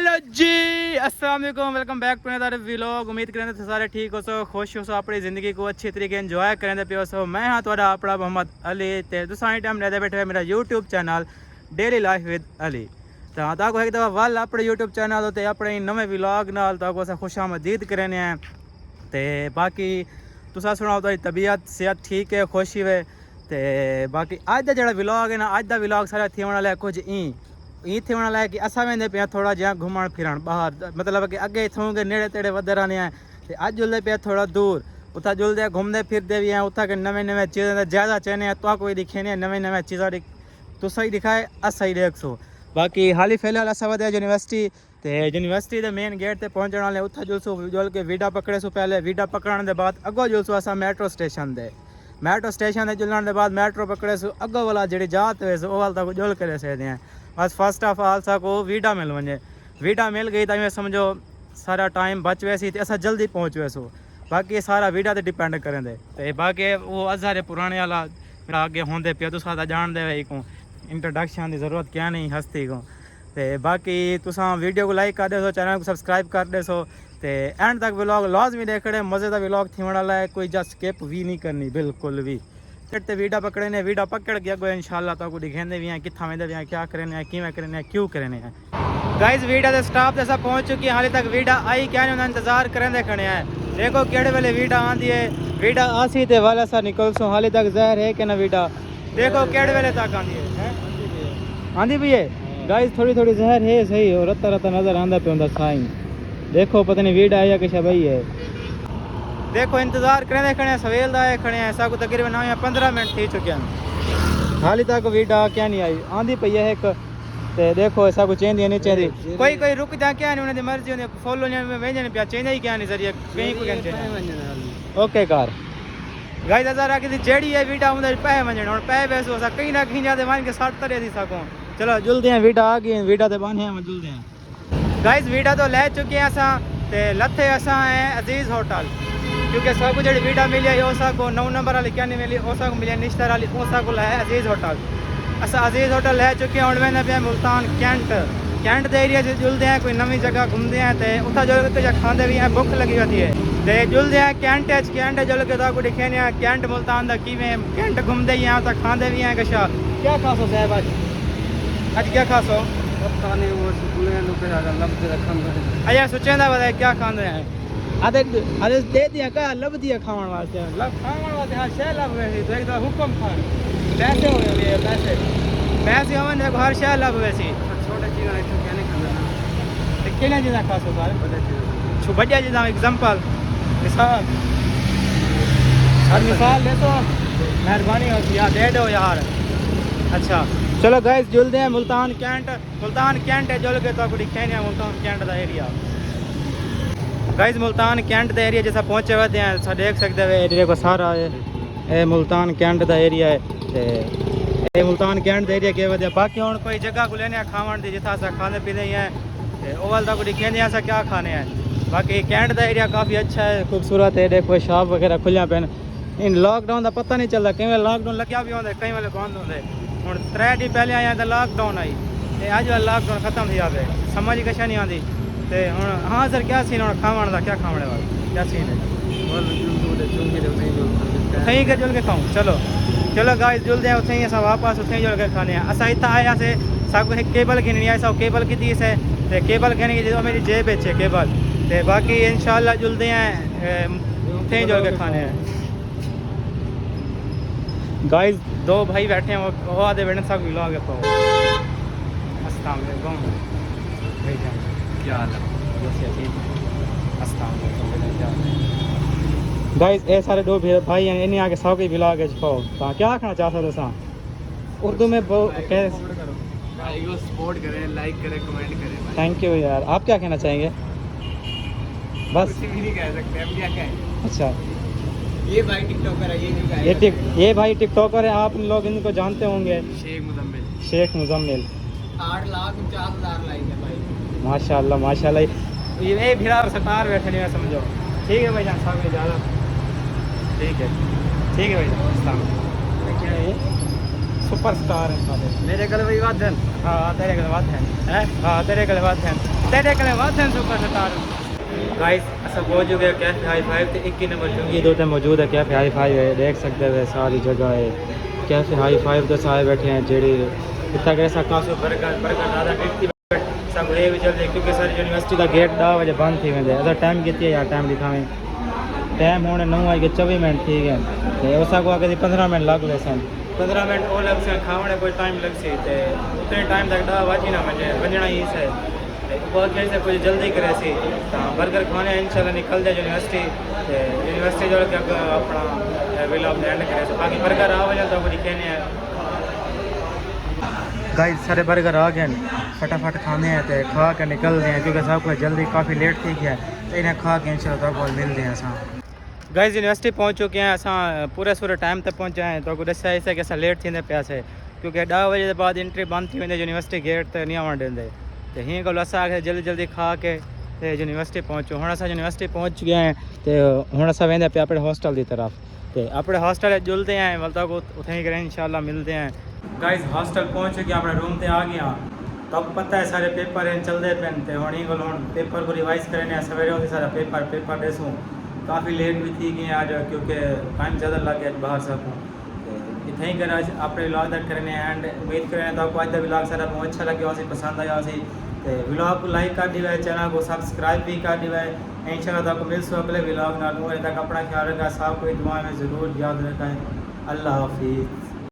Hello जी, अस्सलाम वालेकुम, welcome back to another vlog. उम्मीद करें थे सारे ठीक हो सो, खुश हो सो, अपनी ज़िंदगी को अच्छी तरीके इंजॉय करें पियो सो। मैं हाँ थोड़ा अपना मोहम्मद अली ते तुसां टाइम रहते बैठे हुए मेरा YouTube channel daily life with Ali. तो हाँ ताको एक दफ़ा वल अपने यूट्यूब चैनल होते अपने नवे व्लॉग नाल ताको अस खुशामदीद करने हैं। तो बाकी तुसा सुनाओ तो तबीयत सेहत ठीक है, खुशी है। तो बाकी अज का जो व्लॉग है ना, अज का व्लॉग सारा थी वाला है कुछ ई थी वाला है कि असा वेंदे पे थोड़ा जहा घूमन फिरन बाहर, मतलब कि अगे इतों के नेड़े तेड़े वध रहने हैं। तो अज जुलते पे थोड़ा दूर उतना जुलते घूमते फिरते भी हैं। उतना के नवे नवे चीज़ें ज़्यादा चाहने हैं तो कोई दिखे नहीं, नवे नवे चीज़ा तुसा ही दिखाए असा ही देख सो। बाकी हाली फिलहाल असा वधे यूनिवर्सिटी, तो यूनिवर्सिटी के मेन गेट पर पहुंचने वाले उतना जुलसो जुल के वीडा पकड़े सो। पहले वीडा पकड़ने के बाद अगो जुलसो असा मेट्रो स्टेशन दे। मेट्रो स्टेशन से जुलने के बाद मेट्रो पकड़े सो अगो वाला जी जात हुए सो वाल तक जुल करे सकते हैं। बस फर्स्ट ऑफ ऑल सा को वीडा मिल वजे, वीडा मिल गई तो समझो सारा टाइम बच वैसी तो असा जल्दी पहुँच वैसो। बाकी सारा वीडा तो डिपेंड करें दे। तो बाकी वो अज़ारे पुराने वाला मेरा आगे होंदे पे तुसा तो जान दे को इंट्रोडक्शन की ज़रूरत क्या नहीं हस्ती को। तो बाकी तुसा वीडियो को लाइक कर दो, चैनल को सब्सक्राइब कर दो। तो एंड तक व्लॉग लाजमी देखने, मज़े का व्लॉग थी वाला है, कोई जस्ट स्किप भी नहीं करनी बिल्कुल भी। ते वीडा पकड़े ने, वीडा पकड़ के अगो इंशाल्लाह तो दिखेंदे भी हैं कितना वेंदे भी हैं, क्या करने हैं, किवें करने हैं, क्यों करने हैं। गाइस वीडा के स्टाफ जैसा पहुंच चुकी है, हाले तक वीडा आई क्या नहीं, इंतजार करेंदे खड़े हैं। देखो केड़े वेले वीडा आंदी है, वीडा आसी ते वाला सा निकल सो। हाले तक जहर है कि ना वीडा, देखो केड़े वेले तक आंदी है, आंदी भी है। गाइस थोड़ी थोड़ी जहर है सही, और रत्ता रत्ता नजर आंदा पे हुंदा साईं। देखो पता नहीं वीडा है या किश भाई है। देखो इंतजार करें खड़े सवेल का खड़े हैं, ऐसा को तकरीबन 15 मिनट थी चुके हैं, हाली तक वीडा क्या नहीं आई, आंधी पई है एक। तो देखो ऐसा कुछ चेंदी नहीं चाहिए, कोई कोई रुक जा क्या नहीं, उन्हें मर्जी होती फॉलो वेंजन पिया चेंज ही क्या नहीं सर कहीं को ओके कार गाइस हज़ार किसी जेड़ी है वीडा उधर पैसे वजन और पैसे वैसे कहीं ना कहीं जाते मान के 60 तरह दी सको। चलो जुलते हैं, वीडा आ गई, वीडा तो बने हैं जुलते हैं। गाइस वीडा तो ले चुके हैं असा, तो लथे असा है अजीज़ होटल, क्योंकि सब जी वीडा मिली है उस को 9 नंबर वाली क्या नहीं मिली, उस को मिली निश्तर वाली, उस को है अजीज़ होटल। अस अजीज़ होटल ले चुके हैं, उड़वे पे मुल्तान कैंट, कैंट के एरिया से जुलते हैं, कोई नवी जगह घूमते हैं। तो उतना जो खाते भी हैं, भुख लगी होती है। तो जुलते हैं कैंट कैंट जुल के तो दिखे नहीं कैंट मुल्तान का किमें कैंट घूमते ही हैं, तो खाते भी हैं। कशा क्या खासो साहब अज क्या खासो अच्छा सोचे बताया क्या खाते हैं, अरे अरे दे दिया का लब दिया खाने वास्ते, खाने वास्ते हर शह लब वैसी तो एक हुक्म खान पैसे हो गए, पैसे पैसे हो देखो हर शह लब वैसी छोटे चीज़ क्या चीज़ा खास हो सारे बढ़िया चीज़ा एग्जाम्पल मिसाल हर मिसाल दे तो मेहरबानी होती यार, दे दो यार। अच्छा चलो गाइस जुलते हैं मुल्तान कैंट है जुल के तो दिखे नहीं मुल्तान कैंट का एरिया। गाइस मुल्तान कैंट का एरिया जैसा पहुँचे हुए हैं, देख सकते हैं एरिया को सारा है मुल्तान कैंट का एरिया है। ये मुल्तान कैंट का एरिया क्या वजह बाकी हम कोई जगह को लेने खावन की जितना असा खाने पीने ही हैं, ओवल तक दिखे नहीं असा क्या खाने हैं। बाकी कैंट का एरिया काफ़ी अच्छा है, खूबसूरत है। देखो शॉप वगैरह खुलिया पे इन लॉकडाउन का पता नहीं चलता, कई लॉकडाउन लग्या भी होंगे, कई वाले बंद होंगे। हम 3 दिन पहले आए तो लॉकडाउन आई, अज वाला लॉकडाउन खत्म थी जाए, समझ कश नहीं आती। तो हूँ हाँ सर क्या सीन हम खावन का क्या खाने वाला क्या सीन है, उठे के जुल के खाऊँ। चलो चलो गाइस जुलते हैं उठे अस वापस उठे जुल के खाने। असा इतना आया से सब एक केबल गिनी आई, सब केबल की दी से तो केबल गिनी जो मेरी जेब है केबल। तो बाकी इंशाल्लाह जुलते हैं उठे जुल के खाने हैं। गाइस 2 भाई बैठे हैं, वो आधे बैठे सब मिला के पाओ। अस्सलाम वालेकुम क्या हाल है गाइस, ये सारे 2 भाई हैं, इन्हें आगे सौ के बिला के छो तो क्या आखना चाहते हो तुम उर्दू में सपोर्ट करें, लाइक करें, कमेंट करें। थैंक यू यार। आप क्या कहना चाहेंगे? बस कुछ भी नहीं कह सकते हम, क्या कहें। अच्छा ये भाई टिकटॉकर है, ये भाई टिकटॉकर है, आप लोग इनको जानते होंगे, शेख मुजम्मिल 8,49,000 लाइक है भाई, माशाल्लाह माशाल्लाह। ये भिड़ा सरकार बैठे नहीं समझो। ठीक है भाई जान साहब ज़्यादा ठीक है भाई जान। क्या है सुपरस्टार है साले। मेरे गल भी वादन हाँ तेरे गल बात है है हाँ तेरे गल बात है सुपरस्टार। गाइस असा पहुंच चुके हैं कैफे हाई फाइव ते 21 नंबर चुंगी दो ते मौजूद है कैफे हाई फाइव है देख सकते हो सारी जगह है कैफे हाई फाइव तो सारे बैठे हैं जेडी इतना कैसा कासो बर्गर बर्गर ज़्यादा टेस्टी सब ये भी चलते क्योंकि सारी यूनिवर्सिटी का गेट 10 बजे बंद थी वेंदे अगर टाइम कितनी है यार टाइम दिखावें टाइम होने 9:24 मिनट ठीक है तो उस को आगे 15 मिनट लग ले सन 15 मिनट वो लग से खाने कोई टाइम लग सी तो उतने टाइम तक 10 बजे ना बजे बजना ही है बहुत कैसे कुछ जल्दी करे सी तो बर्गर खाने इंशाल्लाह निकल जाए यूनिवर्सिटी जो कि अपना विलॉग एंड करे बाकी बर्गर आ वजह तो कुछ कहने हैं गाइस सारे बर्गर आ गए फटाफट खाने हैं तो खा के निकल रहे हैं क्योंकि सब कुछ जल्दी काफ़ी लेट थी गया तो इन्हें खा के इंशाल्लाह तो मिलते हैं असा गाइस यूनिवर्सिटी पहुंच चुके हैं असा पूरे सूरे टाइम तक पहुंचे हैं तो दसा ऐसा कि अस लेट थी पिया से क्योंकि 10 बजे के बाद एंट्री बंद थी वेंदे यूनिवर्सिटी गेट तो नहीं आवन देंदे तो ही को अस आके जल्दी जल्दी खा के यूनिवर्सिटी पहुंचो हुण अस यूनिवर्सिटी पहुंच गए हैं तो हुण अस वेंदे पे अपने हॉस्टल की तरफ तो अपने हॉस्टल जुलते हैं मतलब उठे ही करें इंशाल्लाह मिलते हैं गाइस हॉस्टल पहुंच चुके अपने रूम से आ गया तो अब पता है सारे पेपर हैं चलते पेन तो हम ही को पेपर को रिवाइज करें सवेरे होते सारा पेपर देसूँ काफ़ी लेट भी थी गई आज क्योंकि टाइम ज़्यादा लग गया बाहर सकूँ इतना ही कर अपने विलॉग तक करने एंड उम्मीद करें तो आपको आज का विलॉग सारा बहुत अच्छा लगे उसे पसंद आया उसे तो विलॉग को लाइक कर दिया चैनल को सब्सक्राइब भी कर दिया इंशाल्लाह आपको मिल सो अगले विलॉग ना तक अपना ख्याल रखा साफ कोई दुआ में ज़रूर याद रखें अल्लाह हाफिज़।